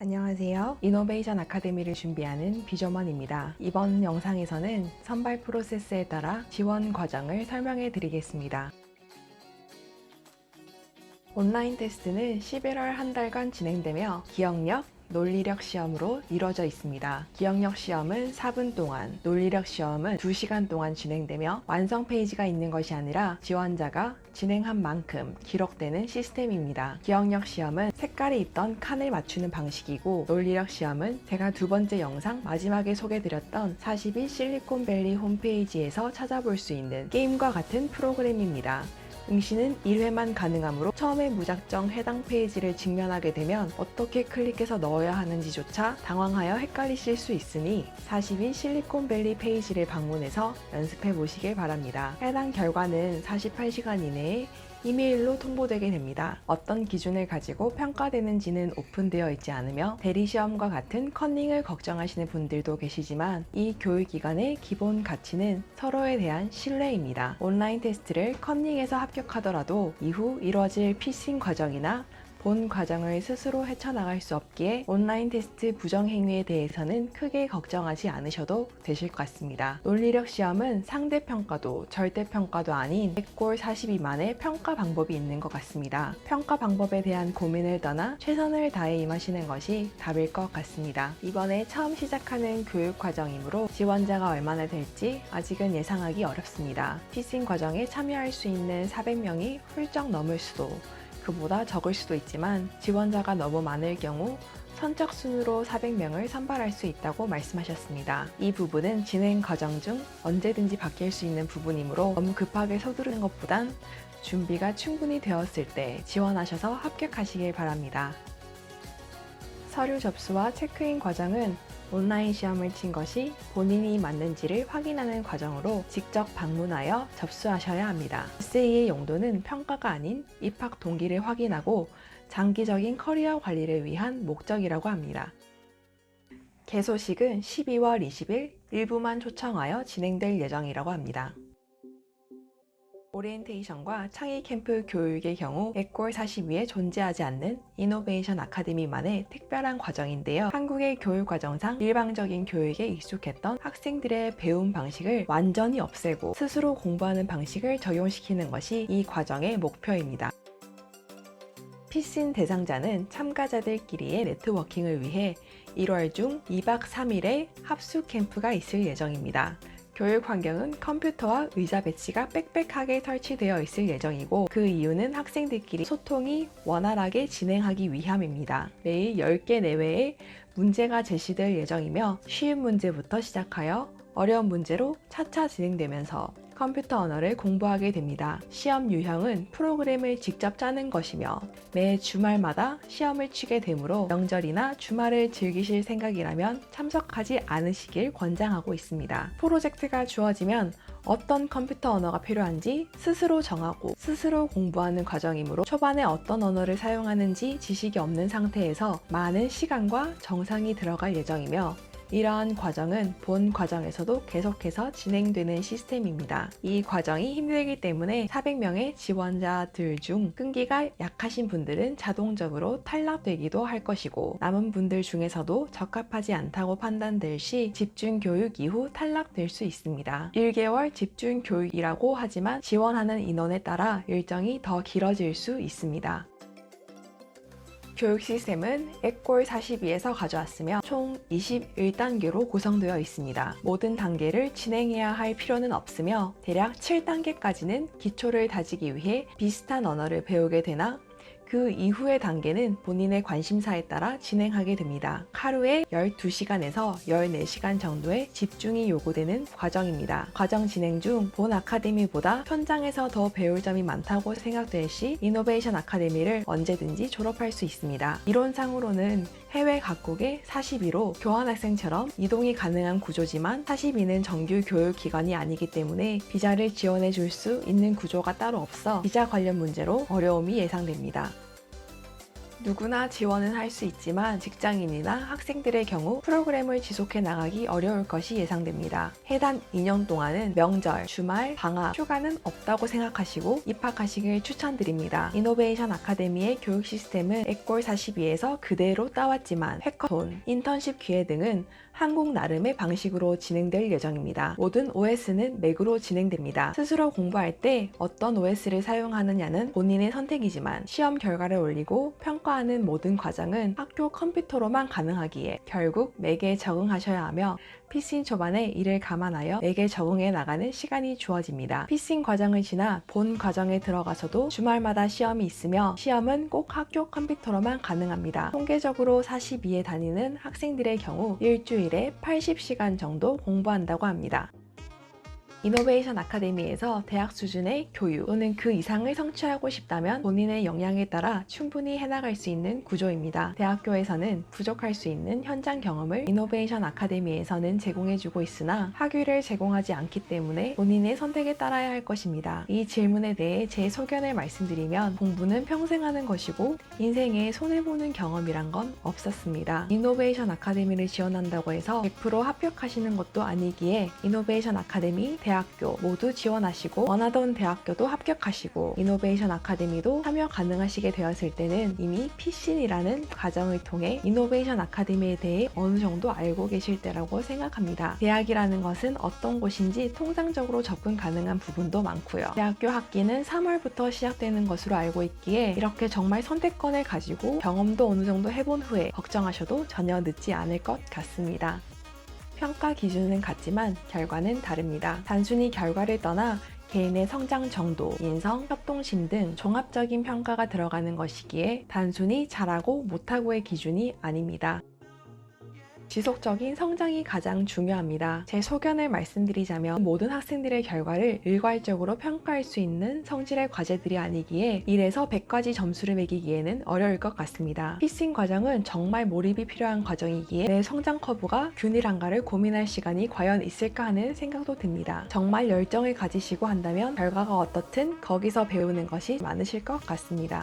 안녕하세요. 이노베이션 아카데미를 준비하는 비점원입니다. 이번 영상에서는 선발 프로세스에 따라 지원 과정을 설명해 드리겠습니다. 온라인 테스트는 11월 한 달간 진행되며 기억력, 논리력 시험으로 이루어져 있습니다. 기억력 시험은 4분 동안, 논리력 시험은 2시간 동안 진행되며 완성 페이지가 있는 것이 아니라 지원자가 진행한 만큼 기록되는 시스템입니다. 기억력 시험은 색깔이 있던 칸을 맞추는 방식이고, 논리력 시험은 제가 두 번째 영상 마지막에 소개드렸던 42 실리콘밸리 홈페이지에서 찾아볼 수 있는 게임과 같은 프로그램입니다. 응시는 1회만 가능하므로 처음에 무작정 해당 페이지를 직면하게 되면 어떻게 클릭해서 넣어야 하는지조차 당황하여 헷갈리실 수 있으니 42 실리콘밸리 페이지를 방문해서 연습해 보시길 바랍니다. 해당 결과는 48시간 이내에 이메일로 통보되게 됩니다. 어떤 기준을 가지고 평가되는지는 오픈되어 있지 않으며 대리시험과 같은 커닝을 걱정하시는 분들도 계시지만 이 교육기관의 기본 가치는 서로에 대한 신뢰입니다. 온라인 테스트를 커닝에서 합격하더라도 이후 이루어질 피싱 과정이나 본 과정을 스스로 헤쳐나갈 수 없기에 온라인 테스트 부정 행위에 대해서는 크게 걱정하지 않으셔도 되실 것 같습니다. 논리력 시험은 상대평가도 절대평가도 아닌 100골 42만의 평가 방법이 있는 것 같습니다. 평가 방법에 대한 고민을 떠나 최선을 다해 임하시는 것이 답일 것 같습니다. 이번에 처음 시작하는 교육 과정이므로 지원자가 얼마나 될지 아직은 예상하기 어렵습니다. 피싱 과정에 참여할 수 있는 400명이 훌쩍 넘을 수도, 그보다 적을 수도 있지만 지원자가 너무 많을 경우 선착순으로 400명을 선발할 수 있다고 말씀하셨습니다. 이 부분은 진행 과정 중 언제든지 바뀔 수 있는 부분이므로 너무 급하게 서두르는 것보단 준비가 충분히 되었을 때 지원하셔서 합격하시길 바랍니다. 서류 접수와 체크인 과정은 온라인 시험을 친 것이 본인이 맞는지를 확인하는 과정으로 직접 방문하여 접수하셔야 합니다. 에세이의 용도는 평가가 아닌 입학 동기를 확인하고 장기적인 커리어 관리를 위한 목적이라고 합니다. 개소식은 12월 20일 일부만 초청하여 진행될 예정이라고 합니다. 오리엔테이션과 창의 캠프 교육의 경우 100골 42에 존재하지 않는 이노베이션 아카데미만의 특별한 과정인데요. 한국의 교육 과정상 일방적인 교육에 익숙했던 학생들의 배움 방식을 완전히 없애고 스스로 공부하는 방식을 적용시키는 것이 이 과정의 목표입니다. 피신 대상자는 참가자들끼리의 네트워킹을 위해 1월 중 2박 3일의 합숙 캠프가 있을 예정입니다. 교육 환경은 컴퓨터와 의자 배치가 빽빽하게 설치되어 있을 예정이고, 그 이유는 학생들끼리 소통이 원활하게 진행하기 위함입니다. 매일 10개 내외의 문제가 제시될 예정이며 쉬운 문제부터 시작하여 어려운 문제로 차차 진행되면서 컴퓨터 언어를 공부하게 됩니다. 시험 유형은 프로그램을 직접 짜는 것이며 매 주말마다 시험을 치게 되므로 명절이나 주말을 즐기실 생각이라면 참석하지 않으시길 권장하고 있습니다. 프로젝트가 주어지면 어떤 컴퓨터 언어가 필요한지 스스로 정하고 스스로 공부하는 과정이므로 초반에 어떤 언어를 사용하는지 지식이 없는 상태에서 많은 시간과 정성이 들어갈 예정이며, 이러한 과정은 본 과정에서도 계속해서 진행되는 시스템입니다. 이 과정이 힘들기 때문에 400명의 지원자들 중 끈기가 약하신 분들은 자동적으로 탈락되기도 할 것이고, 남은 분들 중에서도 적합하지 않다고 판단될 시 집중 교육 이후 탈락될 수 있습니다. 1개월 집중 교육이라고 하지만 지원하는 인원에 따라 일정이 더 길어질 수 있습니다. 교육 시스템은 100골 42에서 가져왔으며 총 21단계로 구성되어 있습니다. 모든 단계를 진행해야 할 필요는 없으며 대략 7단계까지는 기초를 다지기 위해 비슷한 언어를 배우게 되나, 그 이후의 단계는 본인의 관심사에 따라 진행하게 됩니다. 하루에 12시간에서 14시간 정도의 집중이 요구되는 과정입니다. 과정 진행 중 본 아카데미보다 현장에서 더 배울 점이 많다고 생각될 시 이노베이션 아카데미를 언제든지 졸업할 수 있습니다. 이론상으로는 해외 각국의 42로 교환학생처럼 이동이 가능한 구조지만 42는 정규 교육기관이 아니기 때문에 비자를 지원해 줄 수 있는 구조가 따로 없어 비자 관련 문제로 어려움이 예상됩니다. 누구나 지원은 할 수 있지만 직장인이나 학생들의 경우 프로그램을 지속해 나가기 어려울 것이 예상됩니다. 해당 2년 동안은 명절, 주말, 방학, 휴가는 없다고 생각하시고 입학하시길 추천드립니다. 이노베이션 아카데미의 교육 시스템은 엑골 42에서 그대로 따왔지만 해커톤, 인턴십 기회 등은 한국 나름의 방식으로 진행될 예정입니다. 모든 OS는 맥으로 진행됩니다. 스스로 공부할 때 어떤 OS를 사용하느냐는 본인의 선택이지만 시험 결과를 올리고 평가하는 모든 과정은 학교 컴퓨터로만 가능하기에 결국 맥에 적응하셔야 하며 피싱 초반에 이를 감안하여 맥에 적응해 나가는 시간이 주어집니다. 피싱 과정을 지나 본 과정에 들어가서도 주말마다 시험이 있으며 시험은 꼭 학교 컴퓨터로만 가능합니다. 통계적으로 42에 다니는 학생들의 경우 일주일에 80시간 정도 공부한다고 합니다. 이노베이션 아카데미에서 대학 수준의 교육 또는 그 이상을 성취하고 싶다면 본인의 역량에 따라 충분히 해나갈 수 있는 구조입니다. 대학교에서는 부족할 수 있는 현장 경험을 이노베이션 아카데미에서는 제공해주고 있으나 학위를 제공하지 않기 때문에 본인의 선택에 따라야 할 것입니다. 이 질문에 대해 제 소견을 말씀드리면 공부는 평생 하는 것이고 인생에 손해보는 경험이란 건 없었습니다. 이노베이션 아카데미를 지원한다고 해서 100% 합격하시는 것도 아니기에 이노베이션 아카데미, 대학교 모두 지원하시고 원하던 대학교도 합격하시고 이노베이션 아카데미도 참여 가능하시게 되었을 때는 이미 피신이라는 과정을 통해 이노베이션 아카데미에 대해 어느 정도 알고 계실 때라고 생각합니다. 대학이라는 것은 어떤 곳인지 통상적으로 접근 가능한 부분도 많고요. 대학교 학기는 3월부터 시작되는 것으로 알고 있기에 이렇게 정말 선택권을 가지고 경험도 어느 정도 해본 후에 걱정하셔도 전혀 늦지 않을 것 같습니다. 평가 기준은 같지만 결과는 다릅니다. 단순히 결과를 떠나 개인의 성장 정도, 인성, 협동심 등 종합적인 평가가 들어가는 것이기에 단순히 잘하고 못하고의 기준이 아닙니다. 지속적인 성장이 가장 중요합니다. 제 소견을 말씀드리자면 모든 학생들의 결과를 일괄적으로 평가할 수 있는 성질의 과제들이 아니기에 1에서 100까지 점수를 매기기에는 어려울 것 같습니다. 피싱 과정은 정말 몰입이 필요한 과정이기에 내 성장 커브가 균일한가를 고민할 시간이 과연 있을까 하는 생각도 듭니다. 정말 열정을 가지시고 한다면 결과가 어떻든 거기서 배우는 것이 많으실 것 같습니다.